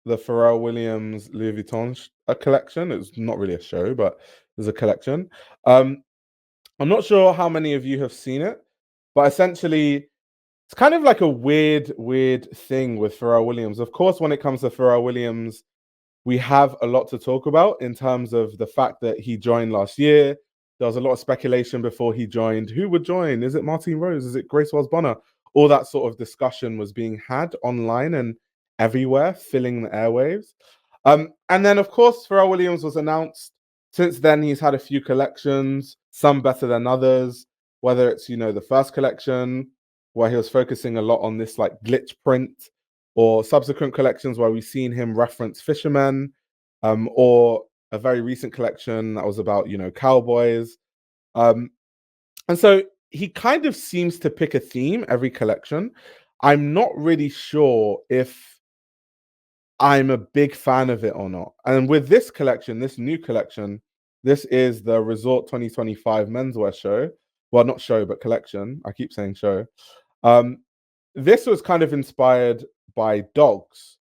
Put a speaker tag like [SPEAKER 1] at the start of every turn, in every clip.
[SPEAKER 1] the Pharrell Williams Louis Vuitton collection. It's not really a show, but there's a collection. Um, I'm not sure how many of you have seen it, but essentially, it's kind of like a weird thing with Pharrell Williams. Of course, when it comes to Pharrell Williams, we have a lot to talk about in terms of the fact that he joined last year. There was a lot of speculation before he joined. Who would join? Is it Martine Rose? Is it Grace Wells Bonner? All that sort of discussion was being had online and everywhere, filling the airwaves. And then, of course, Pharrell Williams was announced. Since then, he's had a few collections, some better than others, whether it's, the first collection, where he was focusing a lot on this like glitch print, or subsequent collections where we've seen him reference fishermen, or a very recent collection that was about, cowboys. Um, and so he kind of seems to pick a theme every collection. I'm not really sure if I'm a big fan of it or not. And with this collection, this new collection, this is the Resort 2025 menswear show. Well, not show, but collection. I keep saying show. Um, this was kind of inspired by dogs.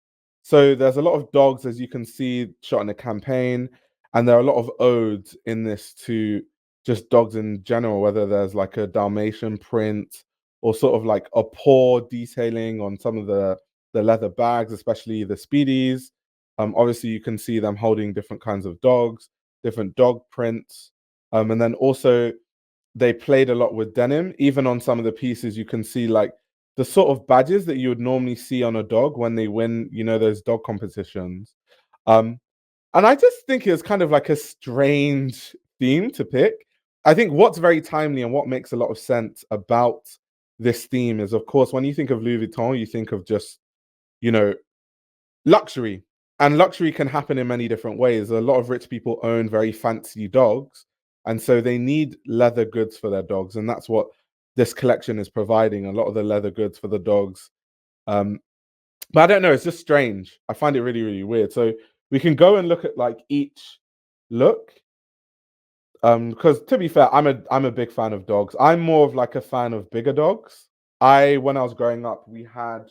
[SPEAKER 1] So there's a lot of dogs, as you can see, shot in a campaign, and there are a lot of odes in this to just dogs in general, whether there's like a Dalmatian print or sort of like a paw detailing on some of the leather bags, especially the Speedies. Obviously, you can see them holding different kinds of dogs, different dog prints. And then also, they played a lot with denim. Even on some of the pieces, you can see like the sort of badges that you would normally see on a dog when they win, those dog competitions. And I just think it's kind of like a strange theme to pick. I think what's very timely and what makes a lot of sense about this theme is, of course, when you think of Louis Vuitton, you think of just, you know, luxury. And luxury can happen in many different ways. A lot of rich people own very fancy dogs, and so they need leather goods for their dogs. And that's what this collection is providing, a lot of the leather goods for the dogs. Um, but I don't know, it's just strange. I find it really, really weird. So we can go and look at like each look. Because to be fair, I'm a big fan of dogs. I'm more of like a fan of bigger dogs. When I was growing up, we had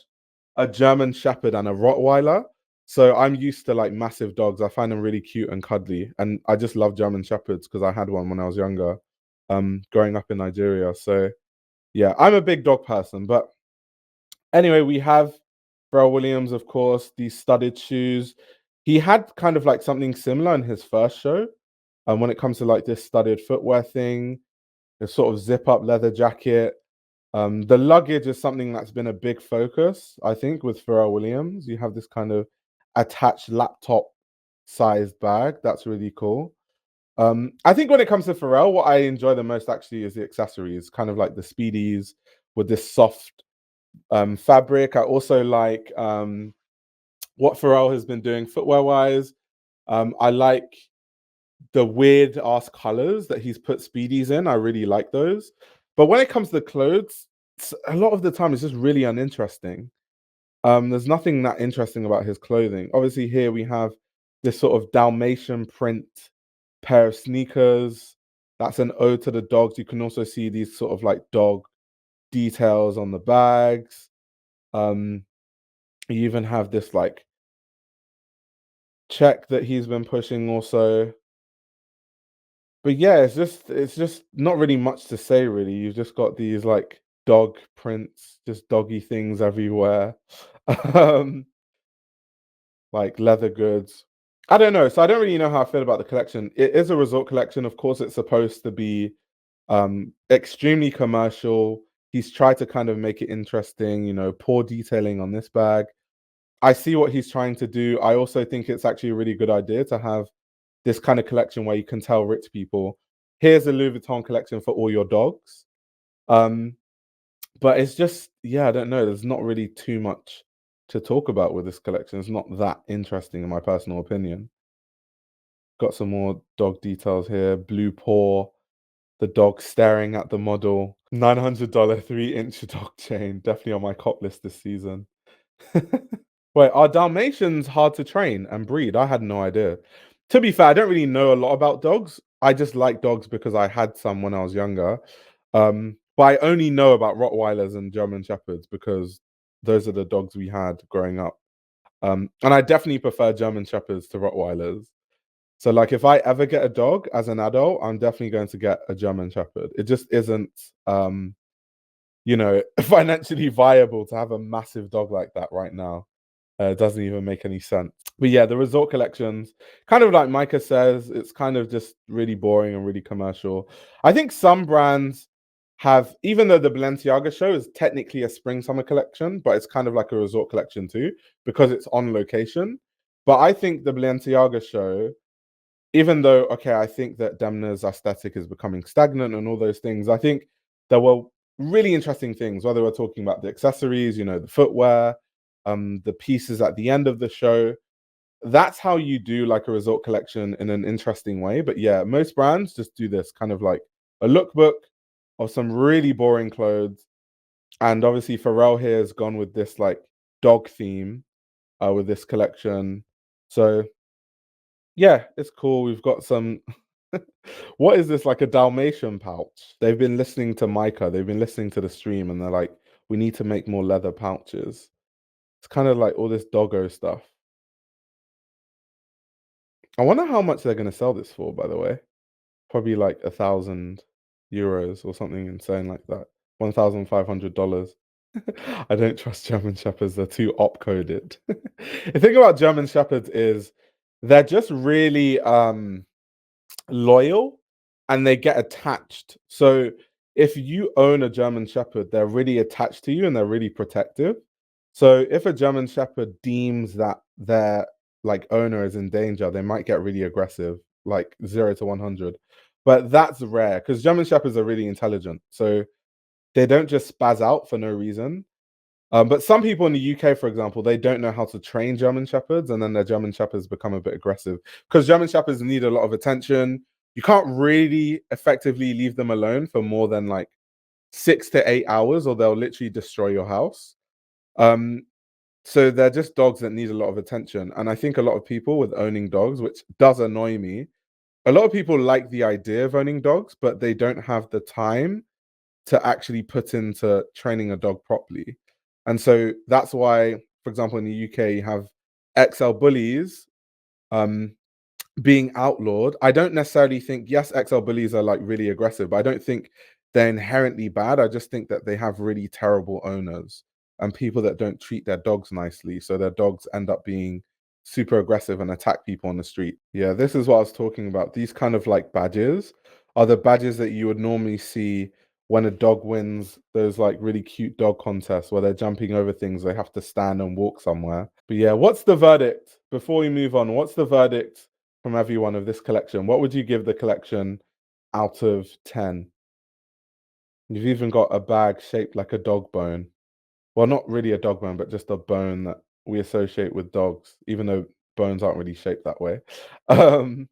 [SPEAKER 1] a German Shepherd and a Rottweiler. So I'm used to like massive dogs. I find them really cute and cuddly. And I just love German Shepherds because I had one when I was younger, growing up in Nigeria. So yeah, I'm a big dog person. But anyway, we have Pharrell Williams, of course, these studded shoes. He had kind of like something similar in his first show. And when it comes to like this studded footwear thing, the sort of zip up leather jacket. The luggage is something that's been a big focus, I think, with Pharrell Williams. You have this kind of attached laptop sized bag. That's really cool. I think when it comes to Pharrell, what I enjoy the most actually is the accessories, kind of like the Speedies with this soft fabric. I also like what Pharrell has been doing footwear wise. I like the weird ass colors that he's put Speedies in. I really like those. But when it comes to the clothes, a lot of the time it's just really uninteresting. There's nothing that interesting about his clothing. Obviously, here we have this sort of Dalmatian print pair of sneakers. That's an ode to the dogs. You can also see these sort of like dog details on the bags. You even have this like check that he's been pushing also. But yeah, it's just not really much to say really. You've just got these like dog prints, just doggy things everywhere. um, like leather goods. I don't know. So I don't really know how I feel about the collection. It is a resort collection. Of course, it's supposed to be extremely commercial. He's tried to kind of make it interesting, poor detailing on this bag. I see what he's trying to do. I also think it's actually a really good idea to have this kind of collection where you can tell rich people, here's a Louis Vuitton collection for all your dogs. Um, but it's just, yeah, I don't know. There's not really too much to talk about with this collection. It's not that interesting in my personal opinion. Got some more dog details here. Blue paw, the dog staring at the model. $900 3-inch dog chain. Definitely on my cop list this season. Wait, are Dalmatians hard to train and breed? I had no idea. To be fair, I don't really know a lot about dogs. I just like dogs because I had some when I was younger. But I only know about Rottweilers and German Shepherds because those are the dogs we had growing up. And I definitely prefer German Shepherds to Rottweilers. So, like, if I ever get a dog as an adult, I'm definitely going to get a German Shepherd. It just isn't, financially viable to have a massive dog like that right now. It doesn't even make any sense. But yeah, the resort collections, kind of like Micah says, it's kind of just really boring and really commercial. I think some brands have, even though the Balenciaga show is technically a spring summer collection, but it's kind of like a resort collection too, because it's on location. But I think the Balenciaga show, even though, okay, I think that Demna's aesthetic is becoming stagnant and all those things, I think there were really interesting things, whether we're talking about the accessories, the footwear, the pieces at the end of the show. That's how you do like a resort collection in an interesting way. But yeah, most brands just do this kind of like a lookbook of some really boring clothes. And obviously Pharrell here has gone with this like dog theme with this collection. So yeah, it's cool. We've got some what is this, like a Dalmatian pouch? They've been listening to Micah, they've been listening to the stream, and they're like, we need to make more leather pouches. It's kind of like all this doggo stuff. I wonder how much they're gonna sell this for, by the way. Probably like €1,000 or something insane like that. $1,500. I don't trust German Shepherds, they're too op coded. The thing about German Shepherds is they're just really loyal and they get attached. So if you own a German Shepherd, they're really attached to you and they're really protective. So if a German Shepherd deems that their like owner is in danger, they might get really aggressive, like 0 to 100. But that's rare because German Shepherds are really intelligent. So they don't just spaz out for no reason. But some people in the UK, for example, they don't know how to train German Shepherds, and then their German Shepherds become a bit aggressive because German Shepherds need a lot of attention. You can't really effectively leave them alone for more than like 6 to 8 hours, or they'll literally destroy your house. Um, so they're just dogs that need a lot of attention. And I think a lot of people with owning dogs, which does annoy me, a lot of people like the idea of owning dogs, but they don't have the time to actually put into training a dog properly. And so that's why, for example, in the UK, you have XL bullies um, being outlawed. I don't necessarily think, yes, XL bullies are like really aggressive, but I don't think they're inherently bad. I just think that they have really terrible owners and people that don't treat their dogs nicely. So their dogs end up being super aggressive and attack people on the street. Yeah, this is what I was talking about. These kind of like badges are the badges that you would normally see when a dog wins those like really cute dog contests where they're jumping over things, they have to stand and walk somewhere. But yeah, what's the verdict? Before we move on, what's the verdict from everyone of this collection? What would you give the collection out of 10? You've even got a bag shaped like a dog bone. Well, not really a dog bone, but just a bone that we associate with dogs, even though bones aren't really shaped that way. Um,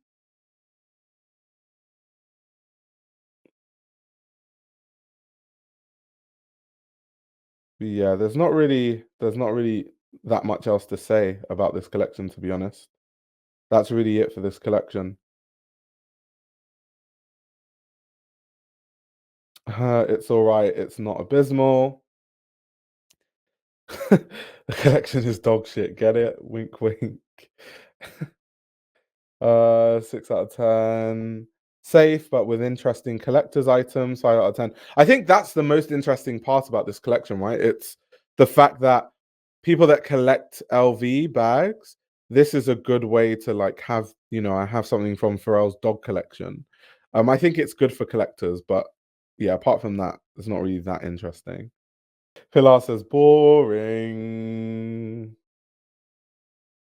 [SPEAKER 1] yeah, there's not really that much else to say about this collection, to be honest. That's really it for this collection. It's all right. It's not abysmal. The collection is dog shit. Get it? Wink, wink. 6 out of 10. Safe, but with interesting collector's items. 5 out of 10. I think that's the most interesting part about this collection, right? It's the fact that people that collect LV bags, this is a good way to like have, I have something from Pharrell's dog collection. I think it's good for collectors, but yeah, apart from that, it's not really that interesting. Pilar says boring.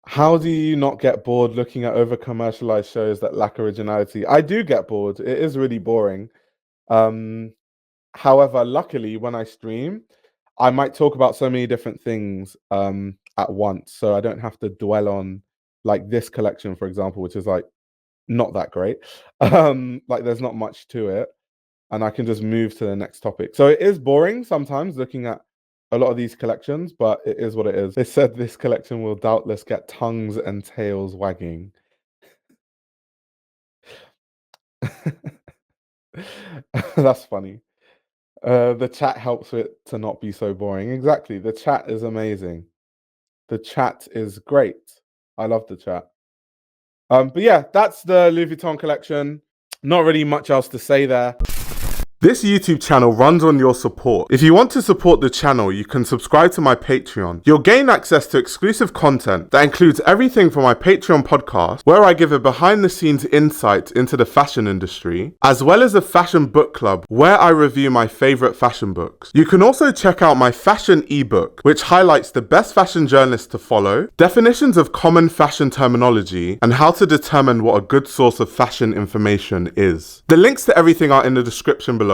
[SPEAKER 1] How do you not get bored looking at over commercialized shows that lack originality? I do get bored. It is really boring. Um, However, luckily, when I stream, I might talk about so many different things at once, so I don't have to dwell on like this collection, for example, which is like not that great. Like there's not much to it, and I can just move to the next topic. So it is boring sometimes looking at a lot of these collections, but it is what it is. They said this collection will doubtless get tongues and tails wagging. That's funny. The chat helps it to not be so boring. Exactly. The chat is amazing. The chat is great. I love the chat. But yeah, that's the Louis Vuitton collection. Not really much else to say there. This YouTube channel runs on your support. If you want to support the channel, you can subscribe to my Patreon. You'll gain access to exclusive content that includes everything from my Patreon podcast, where I give a behind-the-scenes insight into the fashion industry, as well as a fashion book club where I review my favorite fashion books. You can also check out my fashion ebook, which highlights the best fashion journalists to follow, definitions of common fashion terminology, and how to determine what a good source of fashion information is. The links to everything are in the description below.